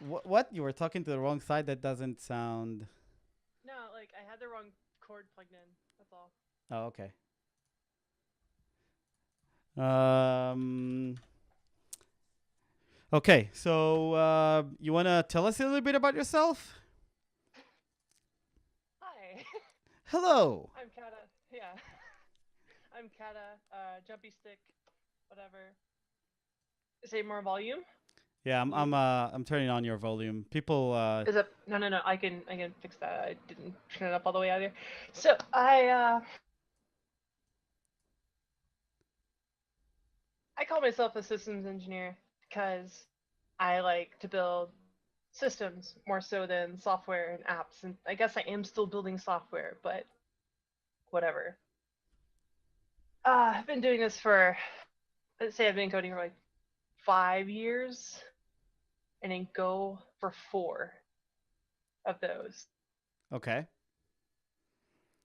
What? You were talking to the wrong side? That doesn't sound. No, like I had the wrong cord plugged in. That's all. Oh, okay. Um. Okay. So, you wanna tell us a little bit about yourself? Hi, Hello. I'm Kata. Yeah, I'm Kata. Jumpy stick, whatever. Say more volume. Yeah, You I'm turning on your volume. People. is it? No, no, no. I can fix that. I didn't turn it up all the way either. So I call myself a systems engineer because I like to build systems more so than software and apps. And I guess I am still building software, but whatever. I've been doing this for, let's say I've been coding for like 5 years, and in Go for 4 of those. Okay.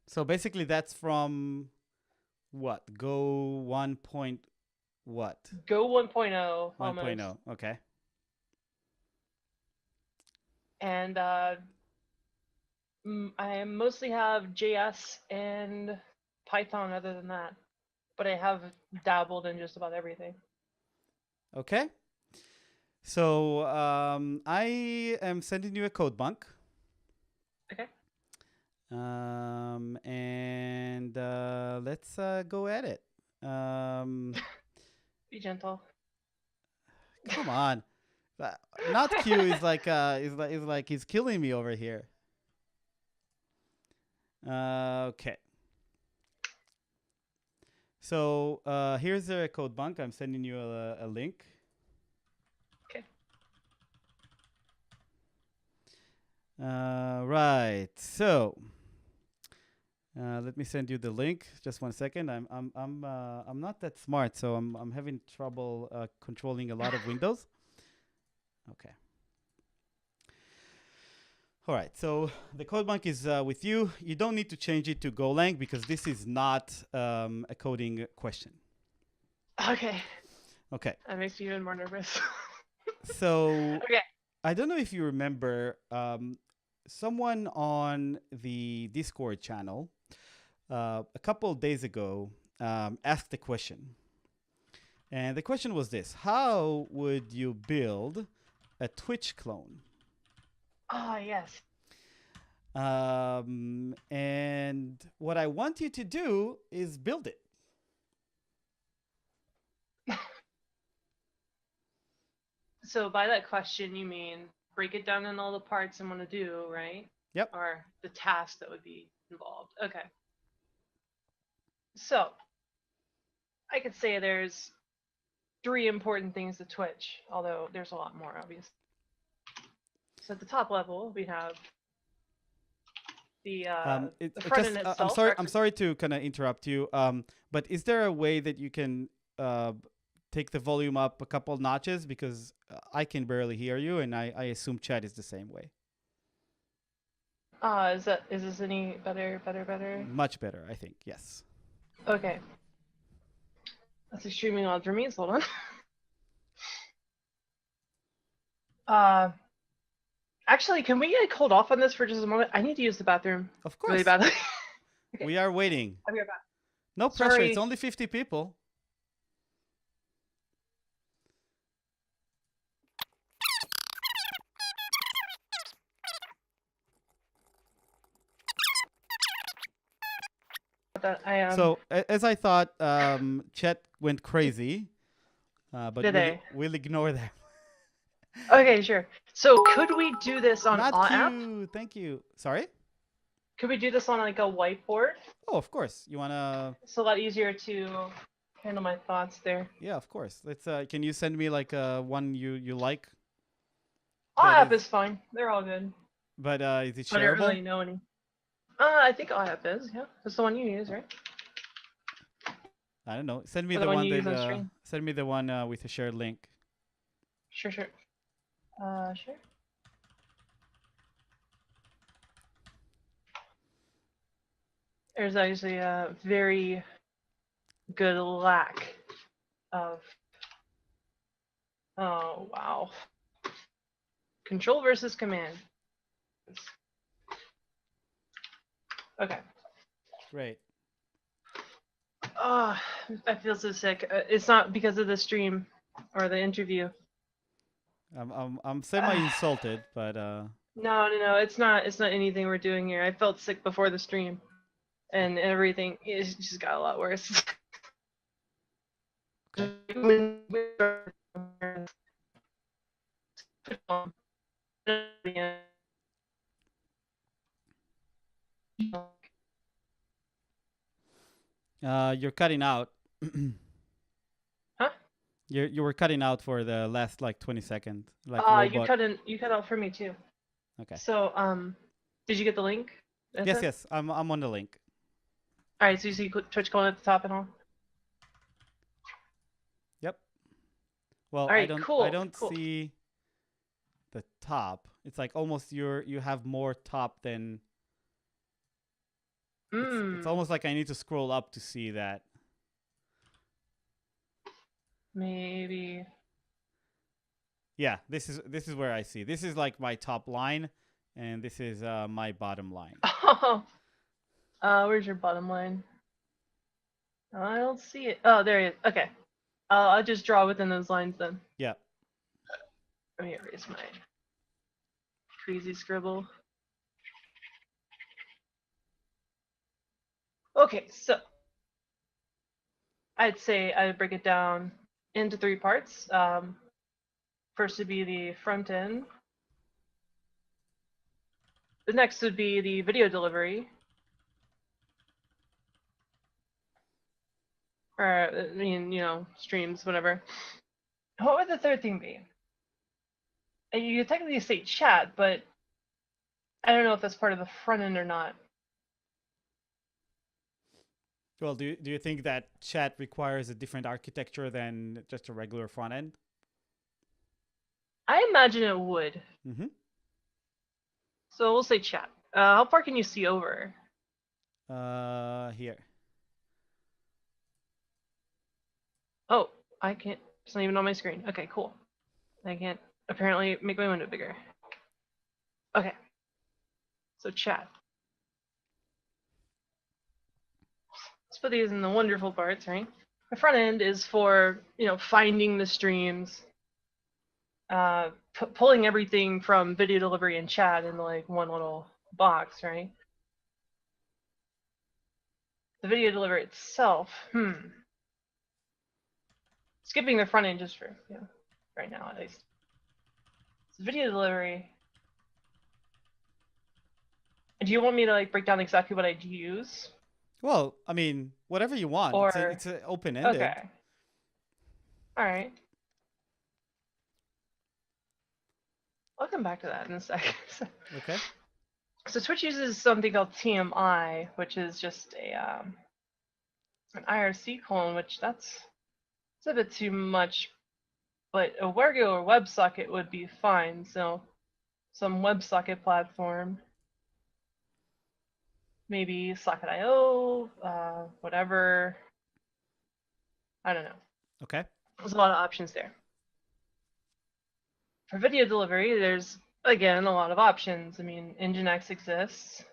So basically, that's from what? Go 1 point what? Go 1.0 almost. 1.0. Okay. And I mostly have JS and Python other than that. But I have dabbled in just about everything. Okay. So I am sending you a code bank. Okay. And let's go at it. Um, Be gentle. come on. Not Q is like he's killing me over here. Okay. So here's a code bank. I'm sending you a link. Okay. Right. So let me send you the link. Just 1 second. I'm not that smart, so I'm having trouble controlling a lot of windows. Okay. All right. So the code bank is with you. You don't need to change it to Golang because this is not a coding question. Okay. Okay. That makes me even more nervous. So Okay. I don't know if you remember someone on the Discord channel a couple of days ago asked a question. And the question was this: how would you build a Twitch clone? Ah, yes. And what I want you to do is build it. So by that question, you mean break it down in all the parts I want to do, right? Yep. Or the task that would be involved. Okay. So I could say there's 3 important things to Twitch, although there's a lot more, obviously. So at the top level, we have the It, the it front just end I'm itself. sorry. I'm Actually, sorry to kind of interrupt you. But is there a way that you can take the volume up a couple notches because I can barely hear you, and I assume chat is the same way. is this any better? Better, better. Much better, I think. Yes. Okay, that's extremely odd for me. So hold on. Uh, Actually, can we hold off on this for just a moment? I need to use the bathroom Of really course. badly. Okay, We are waiting. I'll be right back. No pressure. It's Sorry. only 50 people. That So as I thought, chat went crazy, but did they? we'll ignore that. Okay, sure. So could we do this on Not our app? Q. Thank you. Sorry. Could we do this on like a whiteboard? Oh, of course. You wanna? It's a lot easier to handle my thoughts there. Yeah, of course. Let's. Can you send me like one you like Our that app is, is fine. They're all good. but is it I don't shareable? really know any. I think our app is. Yeah, that's the one you use, right? I don't know. Send me Or the the one one you use that. on stream. Send me the one with a shared link. Sure, sure. Sure. There's actually a very good lack of. Oh wow. Control versus command. Okay. Great. Oh, I feel so sick. It's not because of the stream or the interview. I'm semi-insulted, but No. It's not anything we're doing here. I felt sick before the stream, and everything is just got a lot worse. okay. You're cutting out. Huh? You were cutting out for the last like 20 seconds, like robot. You cut out for me too. Okay. So, did you get the link? Yes. I'm on the link. All right. So you see Twitch colon at the top and all. Yep. Well, All right. I don't see the top. It's like almost you have more top than. It's almost like I need to scroll up to see that. Maybe. Yeah, this is where I see. This is like my top line, and this is my bottom line. Oh. Where's your bottom line? I don't see it. Oh, there it is. Okay. I'll just draw within those lines then. Yeah. Let me erase my crazy scribble. Okay, so I'd say I'd break it down into 3 parts. First would be the front end. The next would be the video delivery. Or, I mean, streams, whatever. What would the third thing be? You could technically say chat, but I don't know if that's part of the front end or not. Well, do you think that chat requires a different architecture than just a regular front end? I imagine it would. Mm-hmm. So we'll say chat. How far can you see over? Here. Oh, I can't. It's not even on my screen. Okay, cool. I can't apparently make my window bigger. Okay. So chat. Let's put these in the wonderful parts, right? The front end is for, finding the streams, pulling everything from video delivery and chat into like one little box, right? The video delivery itself, skipping the front end just for, right now at least. So video delivery. Do you want me to like break down exactly what I'd use? Well, I mean, whatever you want. Or, it's open-ended. Okay. All right. I'll come back to that in a second. Okay. So Twitch uses something called TMI, which is just an IRC clone, which it's a bit too much, but a regular WebSocket would be fine. So some WebSocket platform, maybe Socket.io, whatever. I don't know. Okay. There's a lot of options there. For video delivery, there's, again, a lot of options. I mean, Nginx exists.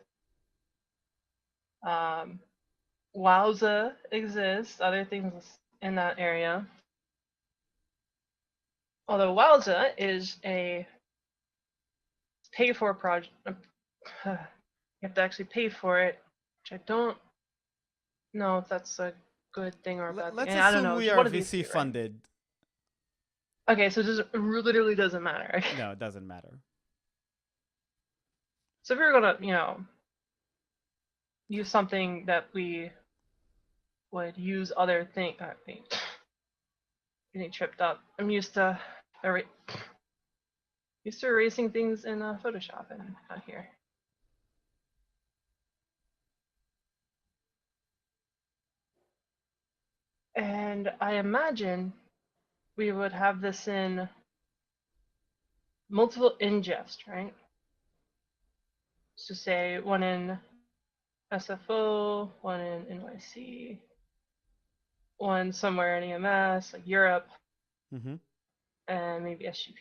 Wowza exists, other things in that area. Although Wowza is a pay-for project. You have to actually pay for it, which I don't know if that's a good thing or a bad thing. Let's I don't assume know. we are VC funded. Right? Okay, so it literally doesn't matter. No, it doesn't matter. So if we were gonna, use something that we would use other things. Getting tripped up. I'm used to erasing things in Photoshop and not here. And I imagine we would have this in multiple ingest, right? So say one in SFO, one in NYC, one somewhere in EMS, like Europe, and maybe SGP.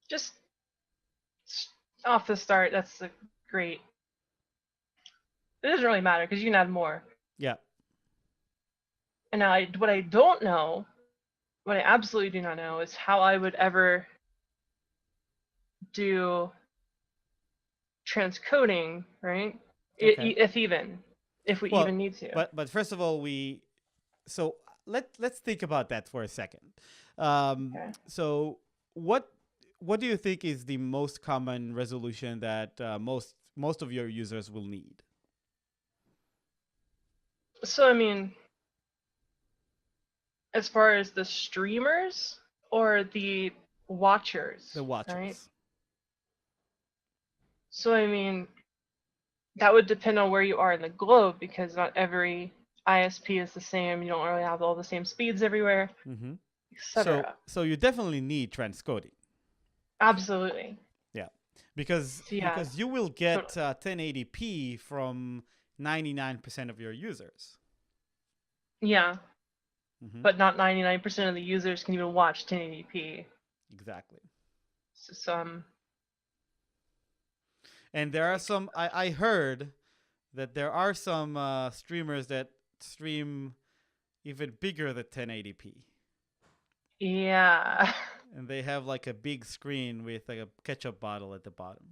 Just off the start, that's a great. It doesn't really matter because you can add more. Yeah. And now, what I don't know, what I absolutely do not know, is how I would ever do transcoding, right? Okay. If we Well, even need to. but first of all, so let's think about that for a second. Okay. So what what do you think is the most common resolution that most of your users will need? So I mean, as far as the streamers or the The watchers, right? watchers. So I mean, that would depend on where you are in the globe because not every ISP is the same. You don't really have all the same speeds everywhere, Mm-hmm. etc. So you definitely need transcoding. Absolutely. Yeah, because So yeah. you will So get 1080p from 99% of your users. yeah, Mm-hmm. but not 99% of the users can even watch 1080p. Exactly. So some. And there are some. I heard that there are some streamers that stream even bigger than 1080p, Yeah. and they have like a big screen with like a ketchup bottle at the bottom.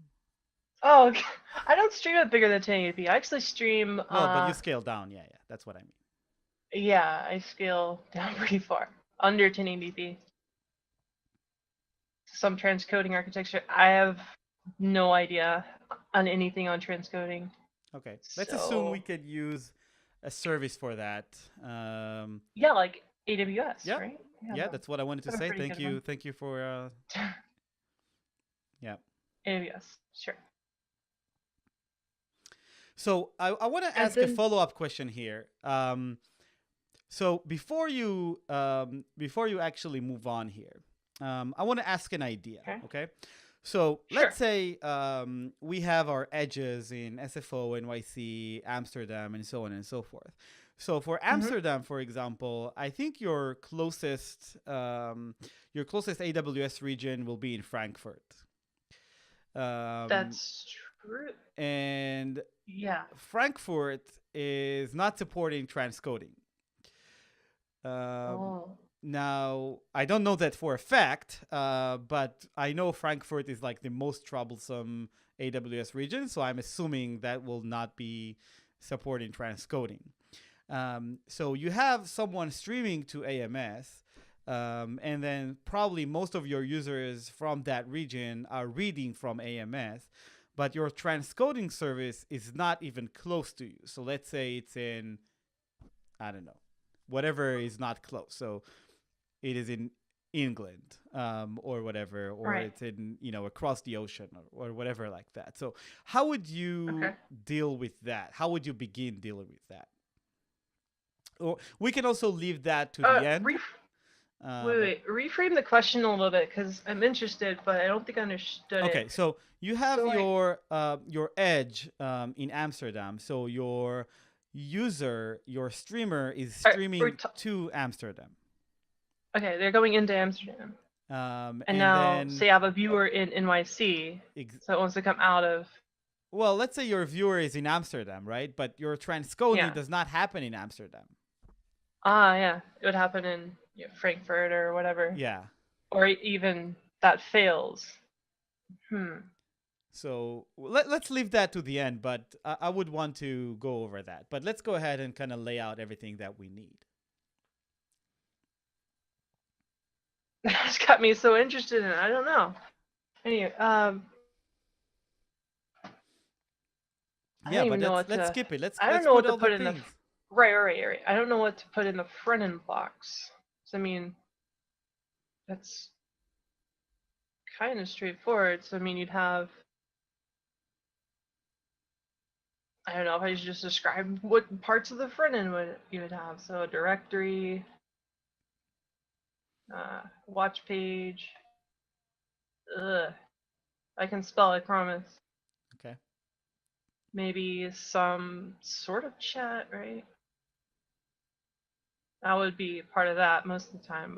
Oh, okay. I don't stream it bigger than 1080p. I actually stream. Well, but you scale down. Yeah, yeah. That's what I mean. Yeah, I scale down pretty far, under 1080p. Some transcoding architecture. I have no idea on anything on transcoding. Okay. Let's assume we So could use a service for that. yeah, like AWS, Yeah, right? Yeah, yeah. That's what I wanted to got a say. pretty good one. Thank you for. Yeah. AWS, sure. So I want to And ask a then follow-up question here. So before you actually move on here, I want to ask an idea. okay, Okay. So let's sure. say we have our edges in SFO, NYC, Amsterdam, and so on and so forth. So for Hmm. Amsterdam, for example, I think your closest AWS region will be in Frankfurt. Um, That's true. and Yeah. Frankfurt is not supporting transcoding. Um, Oh. Now, I don't know that for a fact, but I know Frankfurt is like the most troublesome AWS region, so I'm assuming that will not be supporting transcoding. So you have someone streaming to AMS, and then probably most of your users from that region are reading from AMS, but your transcoding service is not even close to you. So let's say it's in, I don't know, whatever is not close. So it is in England, or whatever, or Right. it's in, across the ocean, or whatever like that. So how would you Okay. deal with that? How would you begin dealing with that? Or we can also leave that to the end. But Wait. Reframe the question a little bit because I'm interested, but I don't think I understood it. okay, so you have So like, your edge in Amsterdam. So your streamer is we're streaming to Amsterdam. okay, they're going into Amsterdam. And And now, then say I have a viewer in NYC, ex- so it wants to come out of. well, let's say your viewer is in Amsterdam, right? But your transcoding Yeah. does not happen in Amsterdam. Ah, yeah. It would happen in Frankfurt or whatever. Yeah. Or even that fails. Hmm. So let's leave that to the end, but I would want to go over that. But let's go ahead and kind of lay out everything that we need. That's got me so interested in it. I don't know. Anyway, I Yeah, don't but even know let's what let's to. skip it. I don't Let's know put what to all the put in the. things. Right. I don't know what to put in the front end blocks. So I mean, that's kind of straightforward. So I mean, you'd have. I don't know if I should just describe what parts of the front end you would have. So a directory, watch page. Ugh. I can spell, I promise. Okay. Maybe some sort of chat, right? That would be part of that most of the time,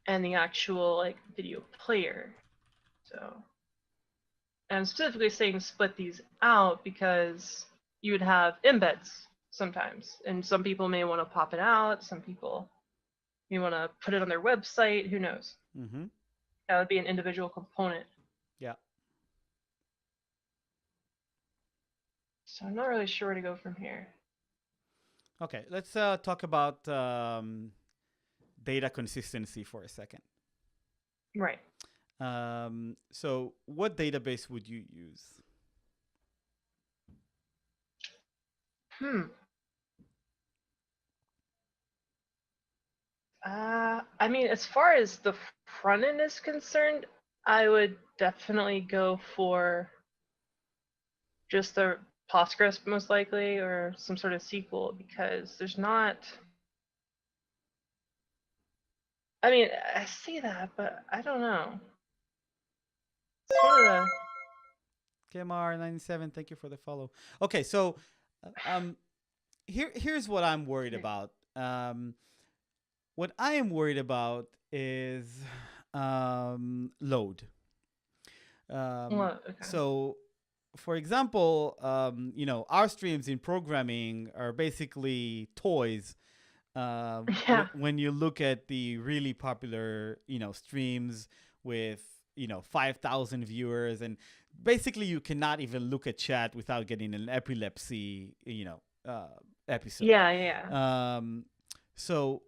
and the actual like video player. So, and I'm specifically saying split these out because you would have embeds sometimes, and some people may want to pop it out. Some people may want to put it on their website. Who knows? Mm-hmm. That would be an individual component. Yeah. So I'm not really sure where to go from here. Okay, let's talk about data consistency for a second. Right. So what database would you use? I mean, as far as the front end is concerned, I would definitely go for just the Postgres most likely, or some sort of SQL, because there's not. I mean, I see that, but I don't know. Sort of KMR97, thank you for the follow. Okay, so here's what I'm worried about. What I am worried about is load. well, okay. So, for example, our streams in programming are basically toys. Yeah. When you look at the really popular, streams with 5,000 viewers, and basically you cannot even look at chat without getting an epilepsy, episode. Yeah. So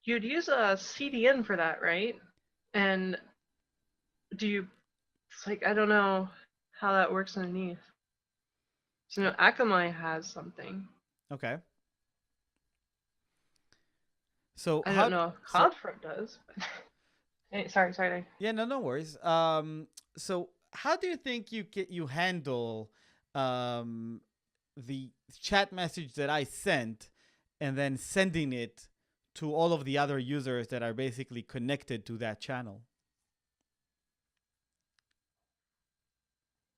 You'd use a CDN for that, right? And it's like, I don't know how that works underneath. So, Akamai has something. okay. So I don't know if CloudFront does. But sorry. Yeah, no worries. So how do you think you handle the chat message that I sent, and then sending it to all of the other users that are basically connected to that channel?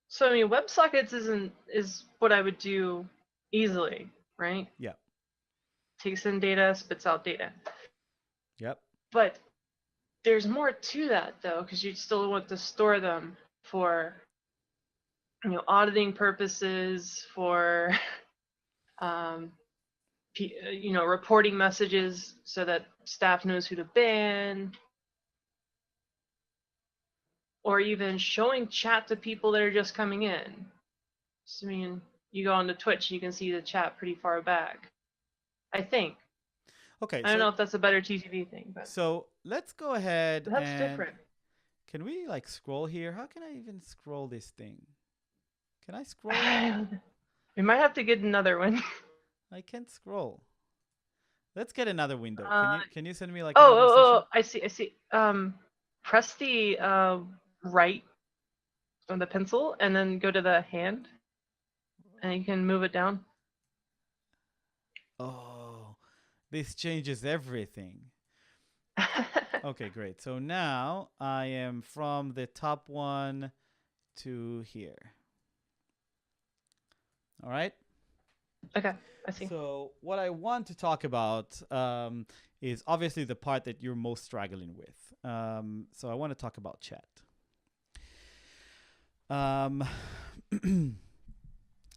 So I mean, WebSockets is what I would do easily, right? Yeah. Takes in data, spits out data. Yep. But there's more to that though, because you still want to store them for auditing purposes, for reporting messages so that staff knows who to ban, or even showing chat to people that are just coming in. So, I mean, you go onto Twitch, you can see the chat pretty far back, I think. Okay. I don't know if that's a better TTV thing, but so let's go ahead. that's different. Can we scroll here? How can I even scroll this thing? Can I scroll? We might have to get another one. I can't scroll. Let's get another window. Can you send me another session? I see. Press the right on the pencil and then go to the hand, and you can move it down. Oh, this changes everything. Okay, great. So now I am from the top one to here. All right? Okay, I see. So what I want to talk about is obviously the part that you're most struggling with. So I want to talk about chat.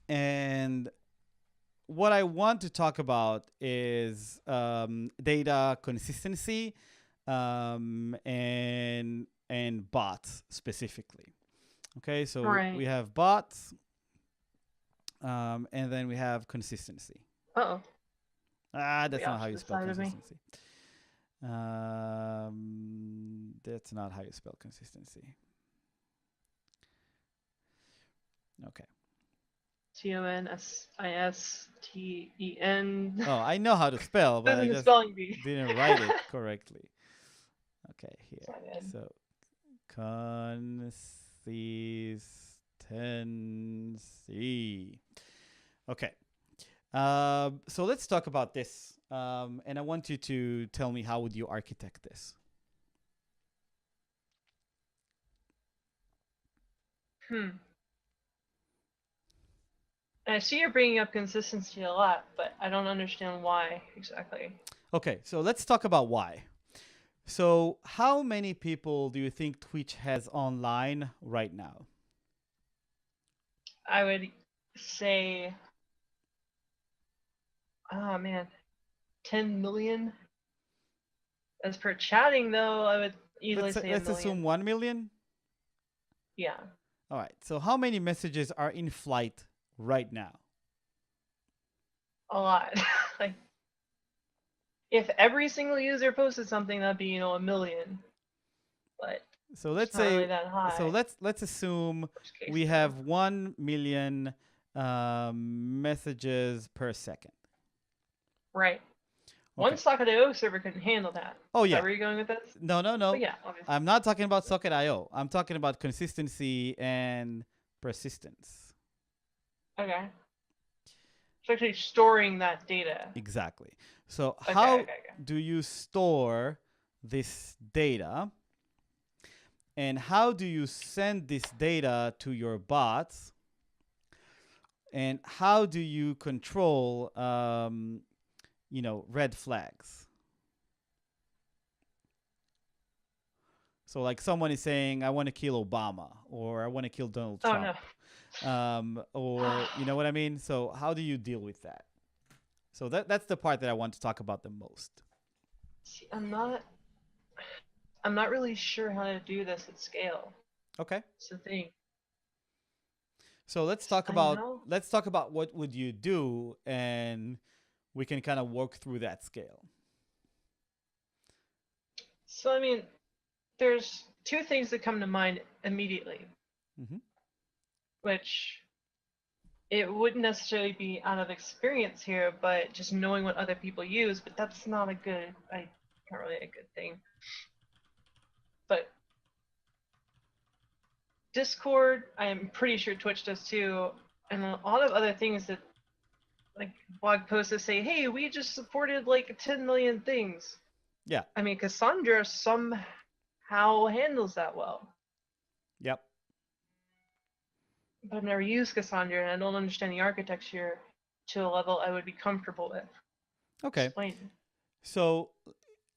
And what I want to talk about is data consistency and bots specifically. Okay, so we have bots, and then we have consistency. Uh-oh. That's not how you spell consistency. That's not how you spell consistency. Okay. CONSISTEN. Oh, I know how to spell, but I just didn't write it correctly. Okay, here. So, consistency. Okay. So let's talk about this. And I want you to tell me, how would you architect this? I see you're bringing up consistency a lot, but I don't understand why exactly. Okay, so let's talk about why. So how many people do you think Twitch has online right now? I would say, oh man, 10 million. As per chatting, though, I would easily say a Let's assume million. 1 million. Yeah, All right. So how many messages are in flight right now? a lot. Like, if every single user posted something, that'd be, a million. But So it's let's not say really that high. let's assume Worst case, we though. have 1 million messages per second. Right. One Okay. Socket.io server couldn't handle that. Oh Is that yeah. where you're going with this? No, no, But no. yeah, obviously. I'm not talking about Socket.io. I'm talking about consistency and persistence. Okay. It's actually storing that data. Exactly. So Okay, how okay, okay. do you store this data? And how do you send this data to your bots? And how do you control, red flags? So, like, someone is saying, "I want to kill Obama," or "I want to kill Donald Oh Trump," no. or you know what I mean. So, how do you deal with that? So that's the part that I want to talk about the most. See, I'm not really sure how to do this at scale. Okay. It's the thing. So I know. let's talk about what would you do, and we can kind of work through that scale. So I mean, there's two things that come to mind immediately, Mm-hmm. which it wouldn't necessarily be out of experience here, but just knowing what other people use. But that's not a good. I can't really a good thing. But Discord, I am pretty sure Twitch does too, and a lot of other things that like blog posts that say, "Hey, we just supported like 10 million things." Yeah. I mean, Cassandra somehow handles that well, Yep. but I've never used Cassandra, and I don't understand the architecture to a level I would be comfortable with. Okay. Explain. So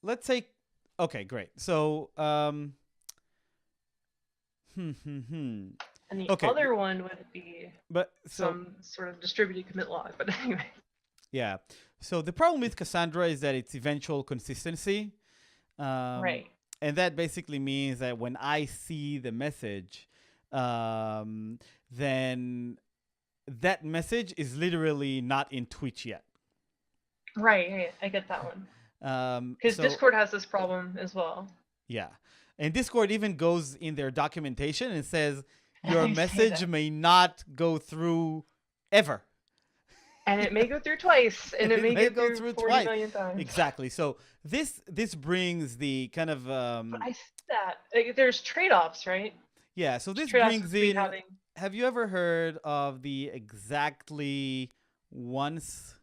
let's say, okay, great. So, And the okay, other one would be but so some sort of distributed commit log. But anyway, yeah. So the problem with Cassandra is that it's eventual consistency. Um, right. and that basically means that when I see the message, then that message is literally not in Twitch yet. Right, I get that one. Because So Discord has this problem as well. yeah, and Discord even goes in their documentation and says your I say message that. may not go through ever. And it may go through twice, and it It may may go go through through 40 twice. million times. Exactly. So this brings the kind of But I see that. Like, there's trade offs, right? yeah. So There's this trade offs brings between in. having. Have you ever heard of the exactly once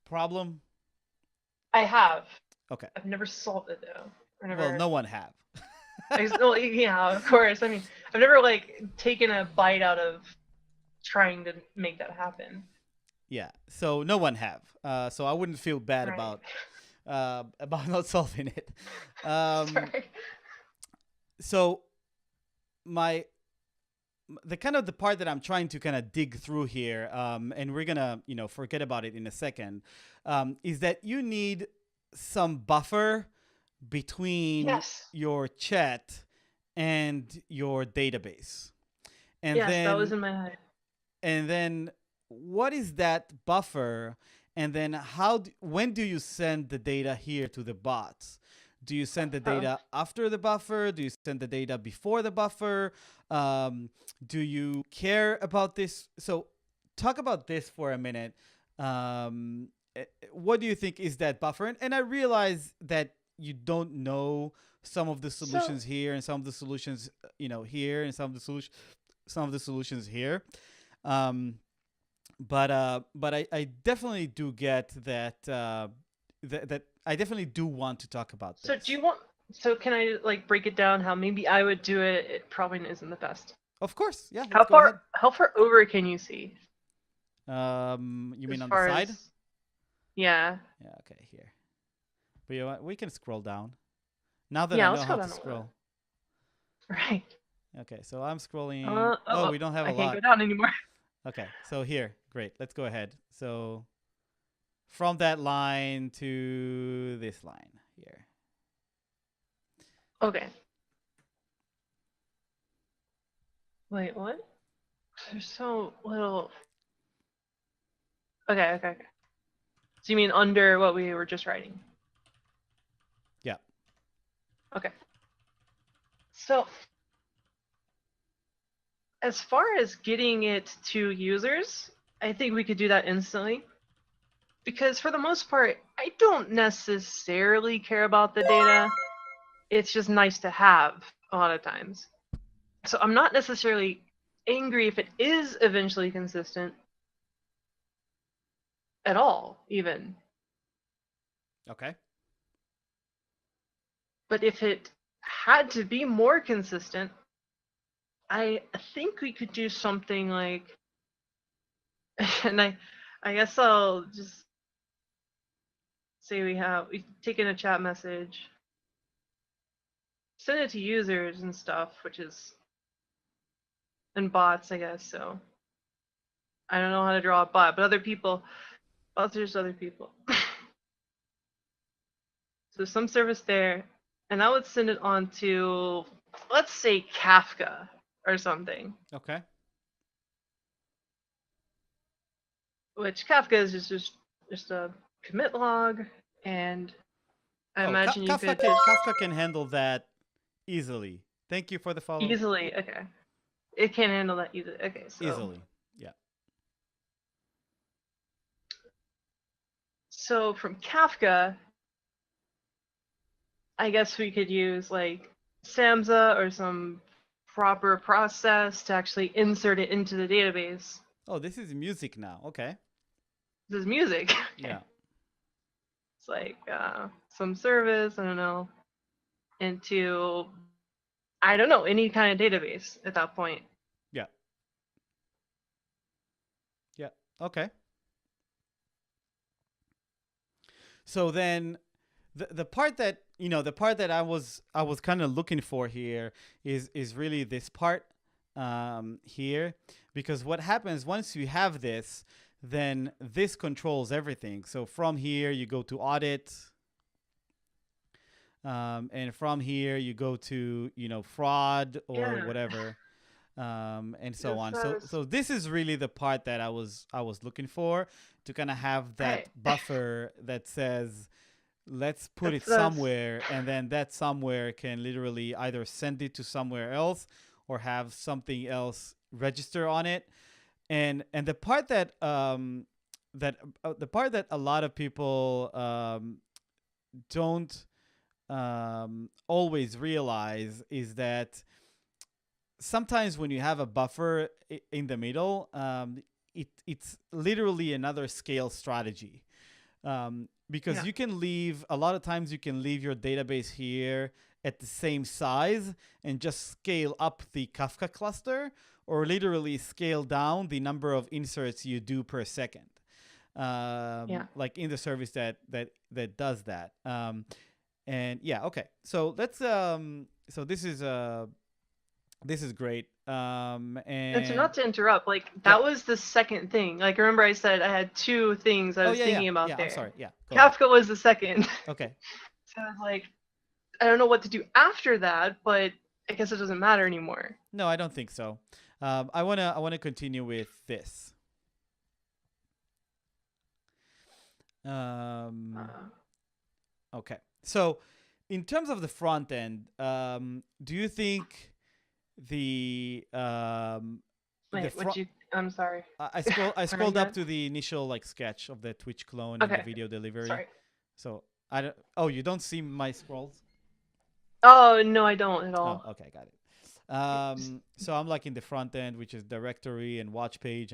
problem? I have. Okay. I've never solved it, though. I've Well, never. no one have. Well, yeah, of course. I mean, I've never, like, taken a bite out of trying to make that happen. Yeah. So no one have. So I wouldn't feel bad Right. about not solving it. Sorry. So my the kind of the part that I'm trying to kind of dig through here, and we're gonna forget about it in a second, is that you need some buffer between Yes. your chat and your database, and Yes, that was then in my head. what is that buffer, and then when do you send the data here to the bots? Do you send the Uh-oh. data after the buffer? Do you send the data before the buffer? Do you care about this? So talk about this for a minute. What do you think is that buffer? And I realize that you don't know some of the So, solutions here and some of the solutions here and some of the solutions here. Um, but I definitely do get that that I definitely do want to talk about so do this. you want? So can I like break it down how maybe I would do it? It probably isn't the best. Of course, yeah. How Let's go ahead. far over can you see? You As mean on the far side? as yeah. Yeah. Okay. Here. But you know what? We can scroll down. Now that I Yeah, know let's go how to down a little. scroll. Right. Okay, so I'm scrolling. Oh, we don't have a I can't go lot. down anymore. Okay, so here, great. Let's go ahead. So from that line to this line here. Okay. Wait, what? There's so little. Okay. So you mean under what we were just writing? Yeah. Okay. So as far as getting it to users, I think we could do that instantly. Because for the most part, I don't necessarily care about the data. It's just nice to have a lot of times. So I'm not necessarily angry if it is eventually consistent at all, even. Okay. But if it had to be more consistent, I think we could do something like, and I guess I'll just say we take in a chat message, send it to users and stuff, which is, and bots, I guess. So I don't know how to draw a bot, but there's other people. So some service there, and I would send it on to, let's say, Kafka or something. Okay. Which Kafka is just a commit log, and I Oh, imagine you could just Kafka can handle that easily. Thank you for the follow. easily. Okay, it can handle that easily. Okay, Easily. Yeah. so from Kafka, I guess we could use like Samza or some proper process to actually insert it into the database. Oh, this is music now. Okay. This is music. Okay. Yeah. It's like some service, I don't know, into, I don't know, any kind of database at that point. Yeah. Yeah. Okay. So then the part that the part that I was kind of looking for here is really this part here, because what happens once you have this, then this controls everything. So from here you go to audit, and from here you go to fraud or Yeah. whatever, and so Yes, on. that So is this is really the part that I was looking for, to kind of have that right. buffer that says, let's put it That's somewhere, and then that somewhere can literally either send it to somewhere else or have something else register on it. And the part that the part that a lot of people don't always realize is that sometimes when you have a buffer in the middle, it's literally another scale strategy, because yeah. you can leave a lot of times you can leave your database here at the same size and just scale up the Kafka cluster, or literally scale down the number of inserts you do per second, Yeah. like in the service that does that. And yeah, okay. So let's so this is great. And so And not to interrupt, like yeah. that was the second thing. Like remember I said I had two things I Oh was yeah, yeah, thinking about yeah. I'm there. sorry. Yeah, go ahead. Kafka was the second. Okay. So I was like, I don't know what to do after that, but I guess it doesn't matter anymore. No, I don't think so. I wanna continue with this. Um, Uh, okay. So, in terms of the front end, do you think the wait, what front you? I'm sorry. I What are scrolled you up at? to the initial like sketch of the Twitch clone and the Okay. video delivery. Sorry. So I don't. Oh, you don't see my scrolls? Oh no, I don't at Oh, all. okay, got it. So I'm like in the front end, which is directory and watch page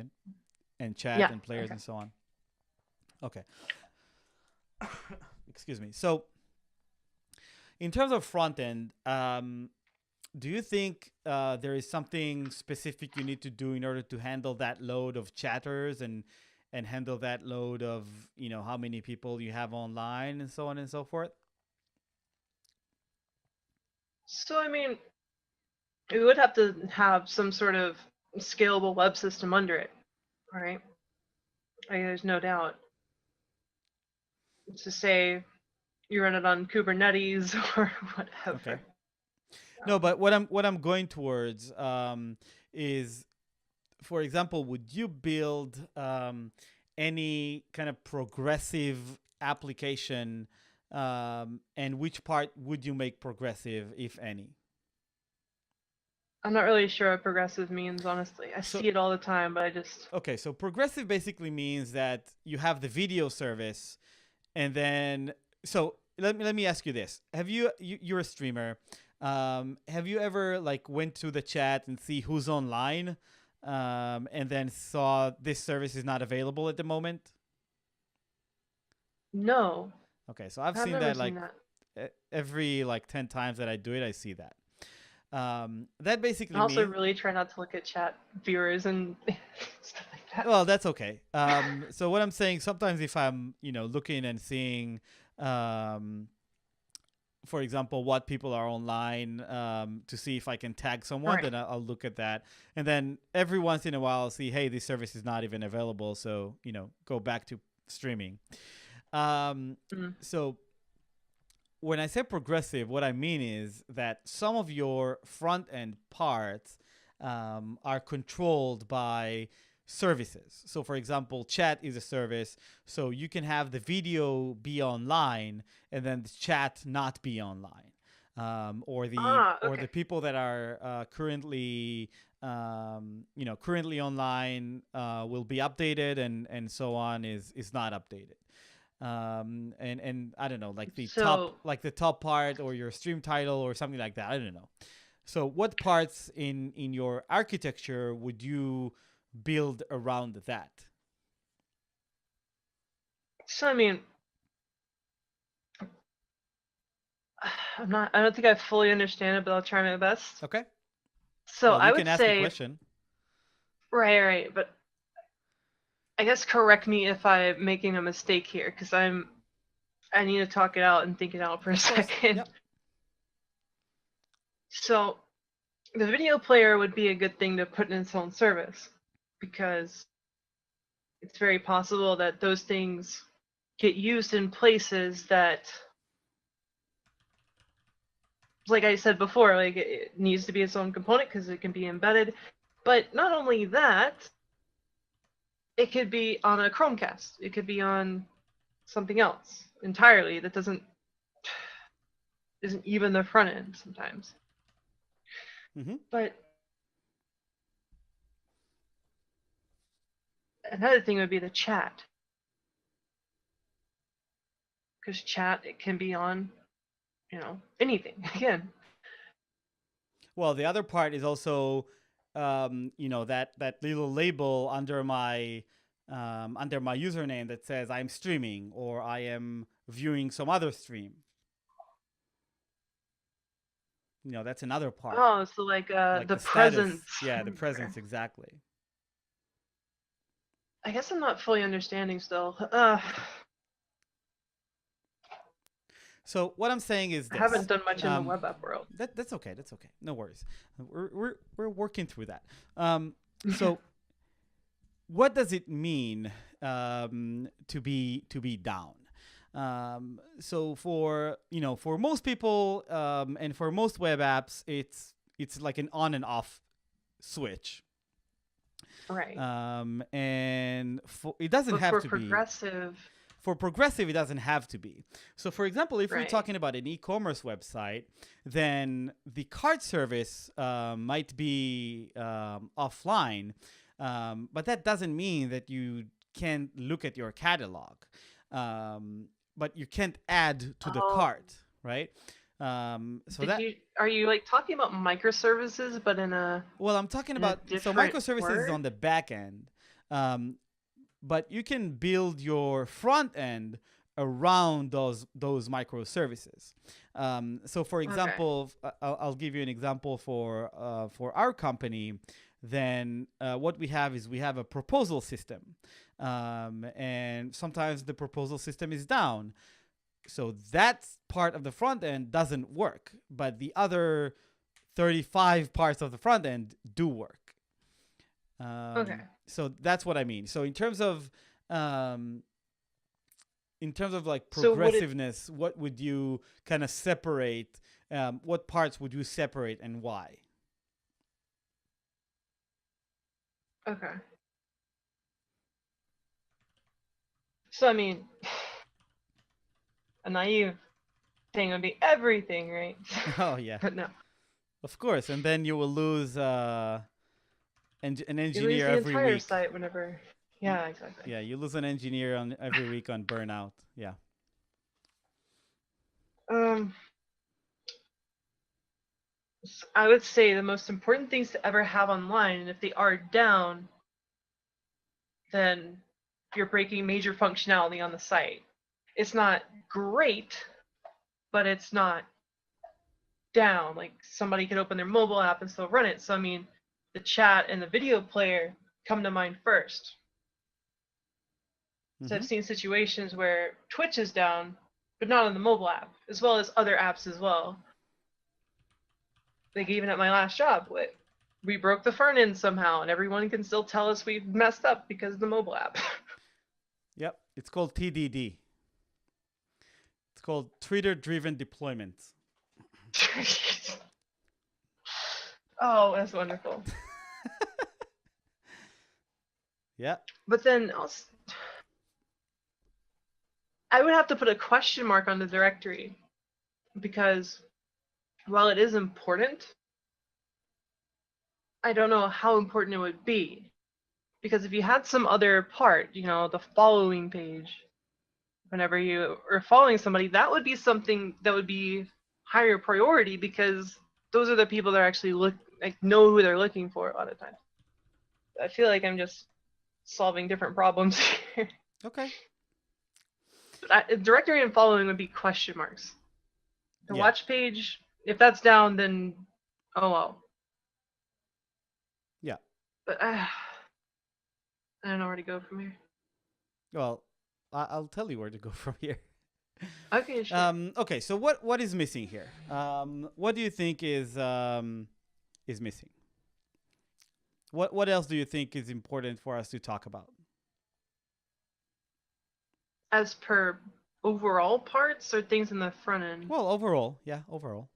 and chat Yeah. and players Okay. and so on. Okay. Excuse me. So in terms of front end, do you think there is something specific you need to do in order to handle that load of chatters and handle that load of how many people you have online and so on and so forth? So I mean, we would have to have some sort of scalable web system under it, right? There's no doubt. To say you run it on Kubernetes or Okay. whatever. No, but what I'm going towards is, for example, would you build any kind of progressive application, and which part would you make progressive, if any? I'm not really sure what progressive means, honestly. I So see it all the time, but I just okay, so progressive basically means that you have the video service, and then so let me ask you this: Have you're a streamer? Have you ever like went to the chat and see who's online, and then saw this service is not available at the moment? no. Okay, so I've I've seen never that seen like that. every like 10 times that I do it, I see that. That I basically also means, really try not to look at chat viewers and stuff like that. well, that's okay. So what I'm saying, sometimes if I'm looking and seeing, um, for example, what people are online, to see if I can tag someone, Right. then I'll look at that. And then every once in a while, I'll see, hey, this service is not even available. So, go back to streaming. Um, Mm. so when I say progressive, what I mean is that some of your front end parts are controlled by services. So, for example, chat is a service, so you can have the video be online and then the chat not be online, or the Okay. people that are currently online will be updated, and so on is not updated. And I don't know, like the top So, like the top part or your stream title or something like that. I don't know. So what parts in your architecture would you build around that? so I mean, I don't think I fully understand it, but I'll try my best. Okay. So Well, I you would can ask a say, question. right, but I guess correct me if I'm making a mistake here, because I need to talk it out and think it out for a Of course. second. Yep. So the video player would be a good thing to put in its own service, because it's very possible that those things get used in places that, like I said before, like it needs to be its own component because it can be embedded. But not only that, it could be on a Chromecast. It could be on something else entirely that isn't even the front end sometimes. Mm-hmm. But another thing would be the chat, because chat, it can be on, anything. Again, Well, the other part is also, that little label under my username that says I'm streaming or I am viewing some other stream. That's another part. oh, so like Like the the status. presence. Yeah, the presence, exactly. I guess I'm not fully understanding still. So what I'm saying is I haven't this. done much in the Um, web app world. that's okay. That's okay. No worries. We're working through that. So what does it mean, to be down? So for most people, and for most web apps, it's like an on and off switch. Right. And it doesn't But have for to be. progressive, For progressive, it doesn't have to be. So, for example, if we're right. talking about an e-commerce website, then the cart service might be offline, but that doesn't mean that you can't look at your catalog, but you can't add to the Oh, cart, right? So did that you? Are you like talking about microservices, but in a Well, I'm talking in a about, so different microservices is word? on the back end, um, but you can build your front end around those microservices. So, for Okay. example, I'll give you an example for our company. Then what we have is we have a proposal system, and sometimes the proposal system is down. So that part of the front end doesn't work, but the other 35 parts of the front end do work. Okay. So that's what I mean. So um, in terms of like So would it? progressiveness, what would you kind of separate? What parts would you separate and why? Okay. So I mean, a naive thing would be everything, right? Oh yeah, But no, of course. And then you will lose an you lose engineer the every entire week. site whenever. Yeah, exactly. Yeah, you lose an engineer on every week on burnout. Yeah. Um, I would say the most important things to ever have online, and if they are down, then you're breaking major functionality on the site. It's not great, but it's not down. Like somebody could open their mobile app and still run it. So I mean, the chat and the video player come to mind first. So I've Mm-hmm. seen situations where Twitch is down, but not on the mobile app, as well as other apps as well. Like even at my last job, we broke the front end somehow, and everyone can still tell us we've messed up because of the mobile app. Yep. It's called TDD. It's called Twitter Driven Deployment. Oh, that's wonderful. Yeah. But then also, I would have to put a question mark on the directory because while it is important, I don't know how important it would be. Because if you had some other part, the following page, whenever you are following somebody, that would be something that would be higher priority because those are the people that actually know who they're looking for a lot of times. I feel like I'm just solving different problems here. Okay. Directory and following would be question marks. The Yeah. watch page, if that's down, then oh well. Yeah. But I don't know where to go from here. Well, I'll tell you where to go from here. Okay, sure. Okay. So what is missing here? What do you think is missing? What else do you think is important for us to talk about? As per overall parts or things in the front end? Well, overall, yeah, overall.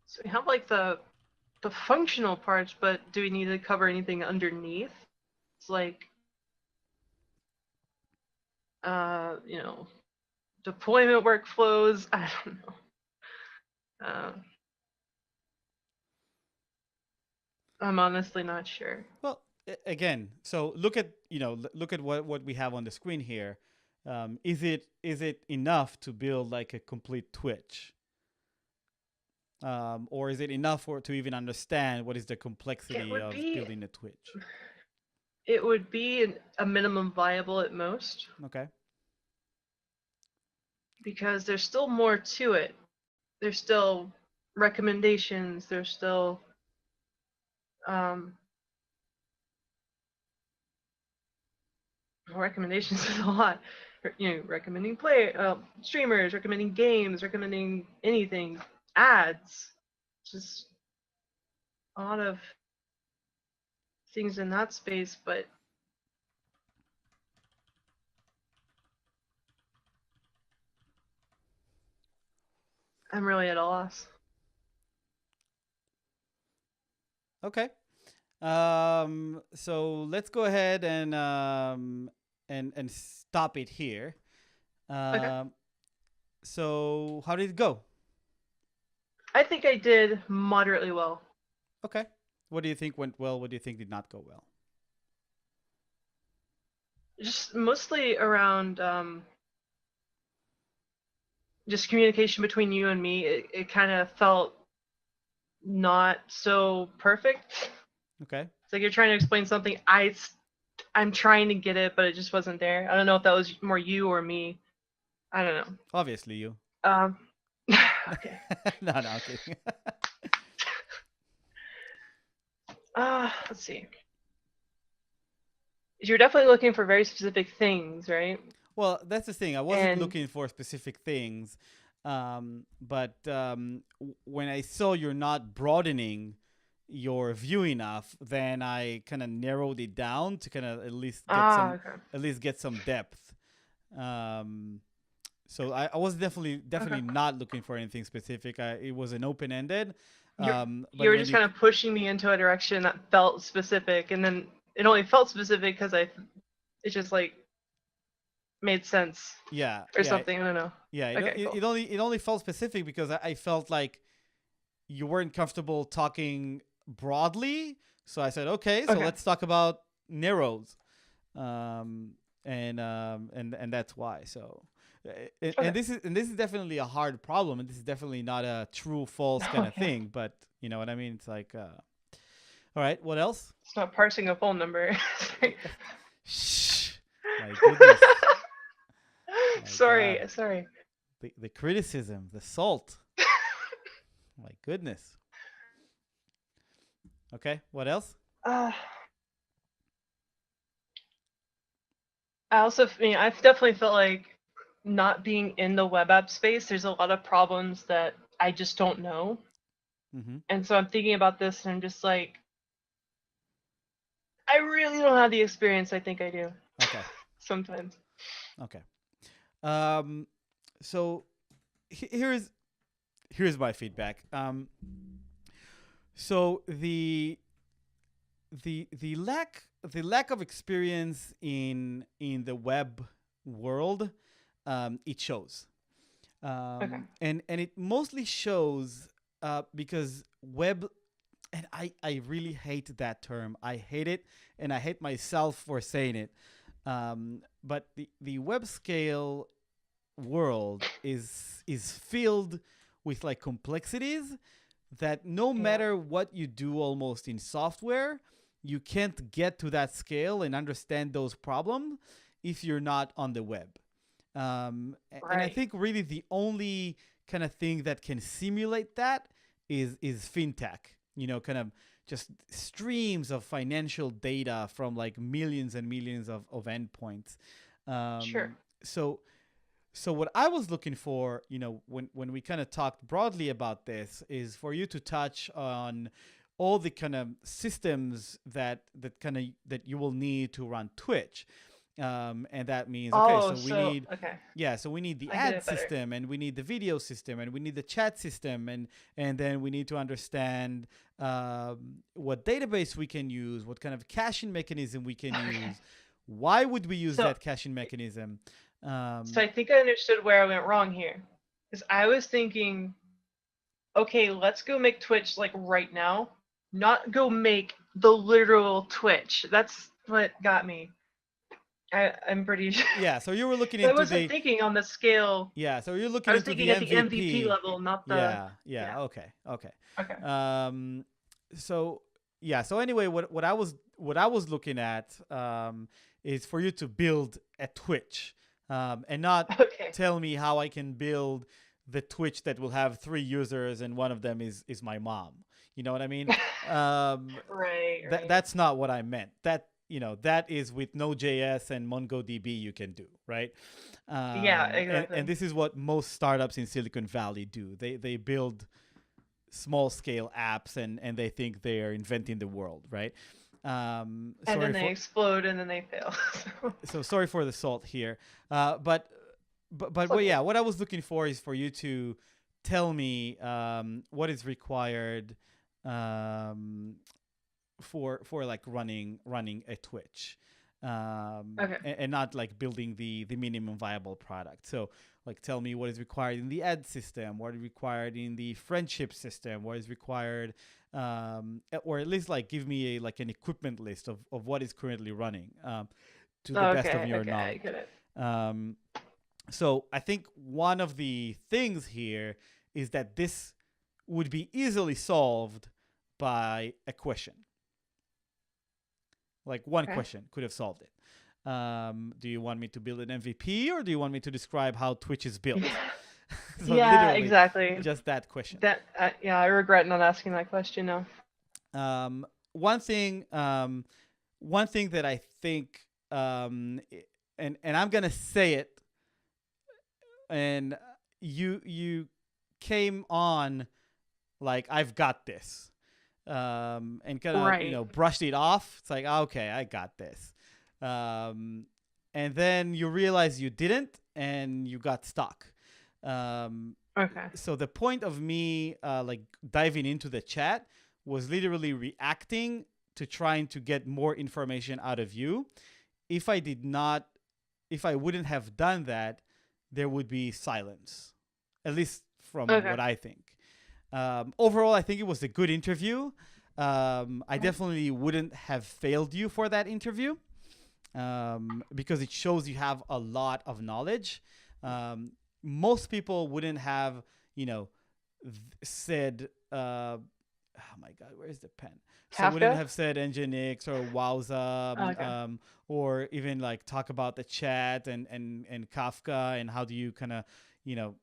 So we have like the functional parts, but do we need to cover anything underneath? It's like deployment workflows. I don't know. I'm honestly not sure. Well, again, so look at look at what we have on the screen here. Is it enough to build like a complete Twitch? Or is it enough to even understand what is the complexity of building a Twitch? It would be a minimum viable at most. Okay. Because there's still more to it. There's still recommendations. There's still recommendations is a lot. Recommending streamers, recommending games, recommending anything, ads, just a lot of things in that space. But I'm really at a loss. Okay. So let's go ahead and stop it here. Okay. So how did it go? I think I did moderately well. Okay. What do you think went well? What do you think did not go well? Just mostly around just communication between you and me. It kind of felt not so perfect. Okay. It's like you're trying to explain something. I'm trying to get it, but it just wasn't there. I don't know if that was more you or me. I don't know. Obviously you. Okay. No, I'm kidding. Let's see. you're definitely looking for very specific things, right? Well, that's the thing. I wasn't And looking for specific things, but when I saw you're not broadening your view enough, then I kind of narrowed it down to kind of okay, at least get some depth. Um, so I was definitely okay. not looking for anything specific. It was an open ended, You're but you were when just you kind of pushing me into a direction that felt specific, and then it only felt specific because it just like made sense yeah or yeah something. I don't know. yeah Okay, cool. it only felt specific because I felt like you weren't comfortable talking broadly. So I said, okay, so Okay, let's talk about narrows, um, and that's why. So, okay. and this is definitely a hard problem, and this is definitely not a true false kind Oh of yeah, thing. But you know what I mean? It's like, all right, what else? it's not parsing a phone number. Shh, my goodness, my Sorry, God, sorry. the criticism, the salt, my goodness. Okay, what else? Uh, I also, I've definitely felt like not being in the web app space, there's a lot of problems that I just don't know. Mm-hmm. And so I'm thinking about this and I'm just like, I really don't have the experience I think I do Okay, sometimes. okay. Um, so here's my feedback. So the lack of experience in the web world, it shows, Okay. and it mostly shows because web. And I really hate that term. I hate it, and I hate myself for saying it. But the web scale world is filled with like complexities that no Yeah. matter what you do almost in software, you can't get to that scale and understand those problems if you're not on the web. And I Right. think really the only kind of thing that can simulate that is fintech. You know, kind of just streams of financial data from like millions and millions of endpoints. Sure. So what I was looking for, you know, when we kind of talked broadly about this, is for you to touch on all the kind of systems that you will need to run Twitch, and that means okay, Oh, so we so need, okay. yeah, so we need the I get ad it better. system, and we need the video system, and we need the chat system, and then we need to understand what database we can use, what kind of caching mechanism we can Okay. use, why would we use So that caching mechanism. so um, I think I understood where I went wrong here. Because I was thinking, okay, let's go make Twitch like right now, not go make the literal Twitch. That's what got me. I'm pretty sure. Yeah, so you were looking I into wasn't the thinking on the scale. yeah, so you're I looking was into thinking the at the MVP MVP. level, not the. Yeah, Yeah. yeah, okay, okay. Okay. Um, so yeah, so anyway, what I was looking at is for you to build a Twitch, and not Okay. tell me how I can build the Twitch that will have 3 users and one of them is my mom. You know what I mean? Um, Right. Right. that's not what I meant. That, you know, that is with Node.js and MongoDB you can do, right? Yeah. And Exactly. this is what most startups in Silicon Valley do. They build small scale apps, and they think they are inventing the world, right? And then Sorry they for explode, and then they fail. sorry for the salt here, but It's well, okay. yeah, what I was looking for is for you to tell me what is required um, for like running a Twitch, Okay. and not like building the minimum viable product. So like tell me what is required in the ad system, what is required in the friendship system, what is required, or at least like give me a like an equipment list of what is currently running, to the best of Okay. your Okay. I knowledge. get it. Um, so I think one of the things here is that this would be easily solved by a question. Like one Okay. question could have solved it. Do you want me to build an MVP, or do you want me to describe how Twitch is built? So Yeah. literally, Exactly. just that question. That. Yeah. I regret not asking that question now. Um, one thing, one thing that I think and I'm gonna say it, and you came on like I've got this, and kind of Right. brushed it off. It's like, okay, I got this, um, and then you realize you didn't, and you got stuck. Um, Okay. so the point of me like diving into the chat was literally reacting to trying to get more information out of you. If I did not, if I wouldn't have done that, there would be silence, at least from Okay. what I think. Overall, I think it was a good interview. I definitely wouldn't have failed you for that interview, because it shows you have a lot of knowledge. Most people wouldn't have, said, oh my God, where's the pen? So wouldn't Kafka? have said Nginx or Wowza, Okay. or even like talk about the chat and Kafka and how do you kind of, you know,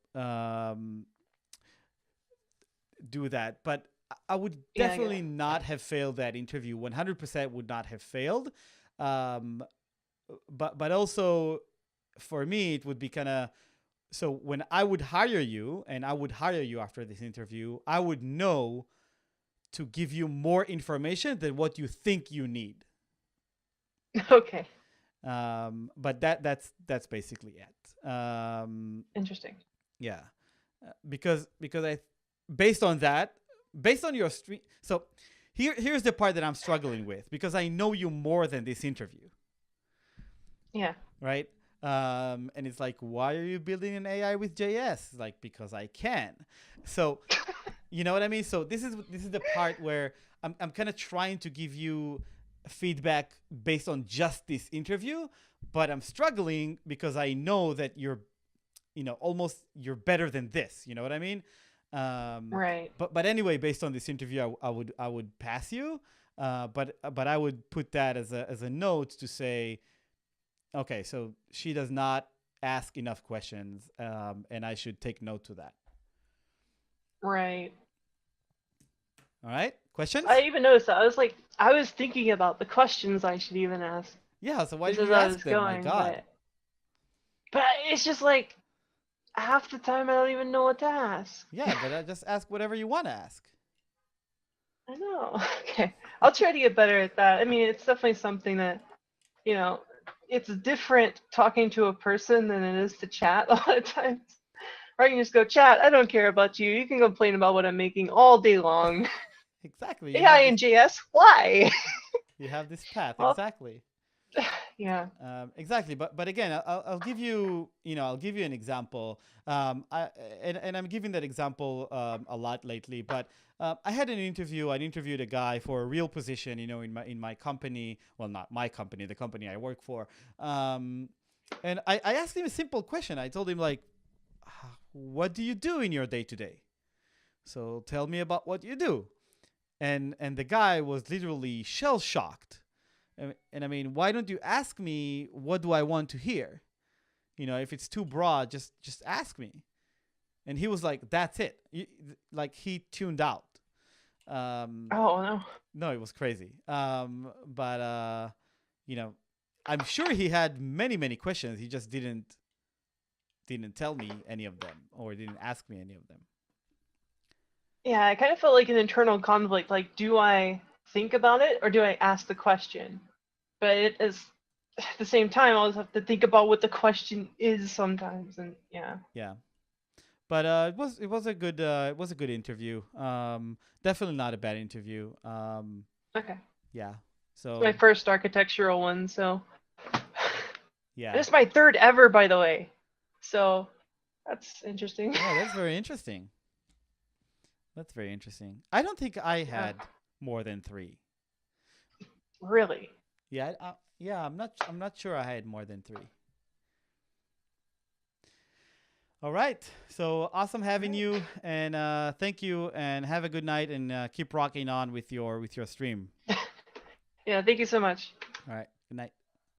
do that. But I would Yeah, I get definitely it. not have failed that interview. 100% would not have failed. Um, but also for me, it would be kind of, so when I would hire you and I would hire you after this interview, I would know to give you more information than what you think you need. Okay. But that's basically it. Interesting. Yeah, because I, based on that, based on your stream. So here's the part that I'm struggling with, because I know you more than this interview, Yeah. right? And it's like, why are you building an AI with JS? Like, because I can. So, you know what I mean? So this is the part where I'm kind of trying to give you feedback based on just this interview, but I'm struggling because I know that you're, almost you're better than this. You know what I mean? Right. But anyway, based on this interview, I would pass you. But I would put that as a note to say, okay, so she does not ask enough questions, and I should take note to that. Right. All right, I questions? even noticed that. I was thinking about the questions I should even ask Yeah. So why just didn't as you I ask was them? My going, God. but it's just like half the time I don't even know what to ask. Yeah, but just ask whatever you want to ask. I know. Okay. I'll try to get better at that. I mean, it's definitely something that, you know, it's different talking to a person than it is to chat a lot of times. Or I can just go, chat, I don't care about you. You can complain about what I'm making all day long. Exactly. AI and JS, why? You have this path. Well, Exactly. yeah. Exactly, but again, I'll give you, I'll give you an example. And I'm giving that example a lot lately. But I had an interview. I interviewed a guy for a real position, in my company. Well, not my company, the company I work for. And I asked him a simple question. I told him, like, what do you do in your day to day? So tell me about what you do. And the guy was literally shell shocked. And I mean, why don't you ask me what do I want to hear? If it's too broad, just ask me. And he was like, "That's it." Like he tuned out. Oh, no. No, it was crazy. But I'm sure he had many questions. He just didn't tell me any of them, or didn't ask me any of them. Yeah, I kind of felt like an internal conflict. Like, do I think about it or do I ask the question? But it is at the same time, I always have to think about what the question is sometimes, and yeah. Yeah. But it was a good interview. Definitely not a bad interview. Okay. Yeah. It's my So first architectural one, so yeah. this is my third ever, by the way. So that's interesting. Oh, that's very interesting. That's very interesting. I don't think I Yeah. had more than 3. Really? Yeah. Yeah. I'm not sure I had more than 3. All right. So awesome having you, and thank you, and have a good night, and keep rocking on with your stream. Yeah, thank you so much. All right. Good night.